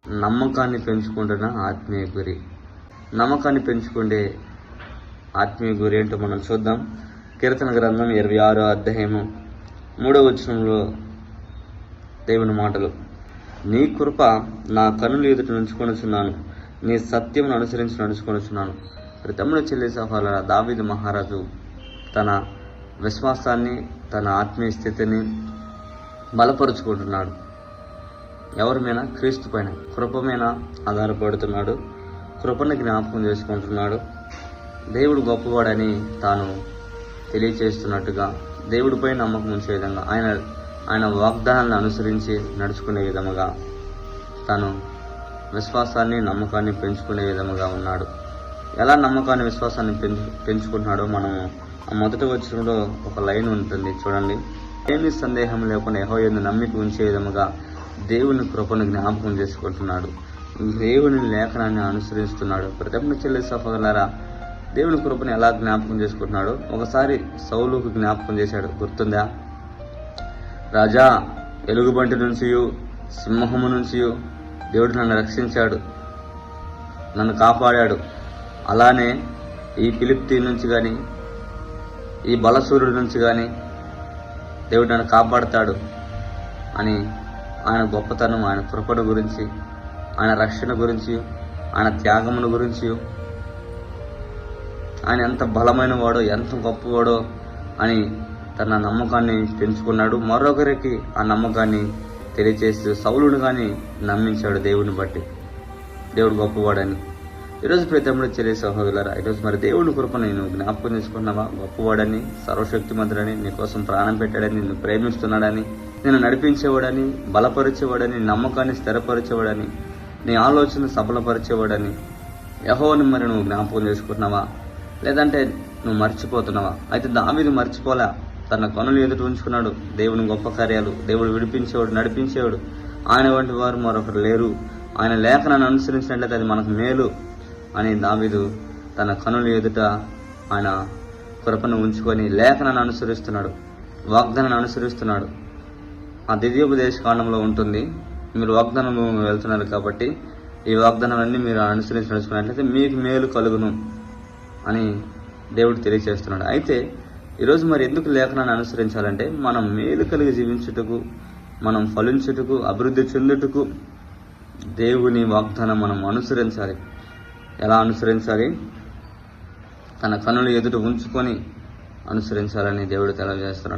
నమ్మకాన్ని పెంచుకుంటున్న ఆత్మీయ గురి. నమ్మకాన్ని పెంచుకుంటే ఆత్మీయ గురి ఏంటో మనం చూద్దాం. కీర్తన గ్రంథం 26వ అధ్యాయము 3వ వచనంలో దేవుని మాటలు, నీ కృప నా కన్నుల ఎదుట నుంచుకొనుచున్నాను, నీ సత్యమును అనుసరించి నడుచుకొనుచున్నాను. తమ్ముడు చెల్లి సహోదరులారా, దావీదు మహారాజు తన విశ్వాసాన్ని, తన ఆత్మీయ స్థితిని బలపరుచుకుంటున్నాడు. ఎవరి మీద? క్రీస్తు పైన, కృప మీద ఆధారపడుతున్నాడు. కృపను జ్ఞాపకం చేసుకుంటున్నాడు. దేవుడు గొప్పవాడని తాను తెలియచేస్తున్నట్టుగా, దేవుడిపై నమ్మకం ఉంచే విధంగా, ఆయన వాగ్దానాలను అనుసరించి నడుచుకునే విధముగా, తాను విశ్వాసాన్ని, నమ్మకాన్ని పెంచుకునే విధముగా ఉన్నాడు. ఎలా నమ్మకాన్ని, విశ్వాసాన్ని పెంచుకుంటున్నాడో మనము ఆ మొదటి వచనంలో ఒక లైన్ ఉంటుంది చూడండి. ఏమీ సందేహం లేకుండా యెహోవాయందు నమ్మిక ఉంచే విధముగా దేవుని కృపను జ్ఞాపకం చేసుకుంటున్నాడు. దేవుని లేఖనాన్ని అనుసరిస్తున్నాడు. ప్రతిమ చెల్లి సహోదరులారా, దేవుని కృపను ఎలా జ్ఞాపకం చేసుకుంటున్నాడు? ఒకసారి సౌలుకు జ్ఞాపకం చేశాడు, గుర్తుందా? రాజా, ఎలుగుబంటి నుంచి, సింహము నుంచి దేవుడు నన్ను రక్షించాడు, నన్ను కాపాడాడు. అలానే ఈ ఫిలిప్తీ నుంచి కానీ, ఈ బలసూరుడి నుంచి కానీ దేవుడు నన్ను కాపాడుతాడు అని ఆయన గొప్పతనం, ఆయన కృపను గురించి, ఆయన రక్షణ గురించి, ఆయన త్యాగమును గురించి, ఆయన ఎంత బలమైన వాడో, ఎంత గొప్పవాడో అని తన నమ్మకాన్ని పెంచుకున్నాడు. మరొకరికి ఆ నమ్మకాన్ని తెలియచేస్తూ సౌలును కానీ నమ్మించాడు దేవుని బట్టి, దేవుడు గొప్పవాడని. ఈరోజు ప్రతిమడు చెల్లి సహోదరులారా, ఈరోజు మరి దేవుని కృపను నేను జ్ఞాపకం చేసుకున్నావా? గొప్పవాడని, సర్వశక్తిమంతుడని, నీకోసం ప్రాణం పెట్టాడని, నిన్ను ప్రేమిస్తున్నాడని, నేను నడిపించేవాడని, బలపరిచేవాడని, నమ్మకాన్ని స్థిరపరిచేవాడని, నీ ఆలోచన సఫలపరిచేవాడని యెహోవాను మరి నువ్వు జ్ఞాపకం చేసుకుంటున్నావా? లేదంటే నువ్వు మర్చిపోతున్నావా? అయితే దావీదు మర్చిపోలే, తన కనులు ఎదుట ఉంచుకున్నాడు. దేవుని గొప్ప కార్యాలు, దేవుడు విడిపించేవాడు, నడిపించేవాడు. ఆయన వంటి వారు మరొకరు లేరు. ఆయన లేఖనాన్ని అనుసరించినట్లయితే అది మనకు మేలు అని దావీదు తన కనుల ఎదుట ఆయన కృపను ఉంచుకొని లేఖనాన్ని అనుసరిస్తున్నాడు, వాగ్దానాన్ని అనుసరిస్తున్నాడు. ఆ ద్వితీయోపదేశ కాండంలో ఉంటుంది. మీరు వాగ్దానంలో వెళ్తున్నారు కాబట్టి ఈ వాగ్దానాలన్నీ మీరు అనుసరించి నడుచుకున్నట్లయితే మీకు మేలు కలుగును అని దేవుడు తెలియజేస్తున్నాడు. అయితే ఈరోజు మరి ఎందుకు లేఖనాన్ని అనుసరించాలంటే, మనం మేలు కలిగి జీవించుటకు, మనం ఫలించుటకు, అభివృద్ధి చెందుటకు దేవుని వాగ్దానం మనం అనుసరించాలి. ఎలా అనుసరించాలి? తన కన్నుల ఎదుట ఉంచుకొని అనుసరించాలని దేవుడు తెలియజేస్తున్నాడు.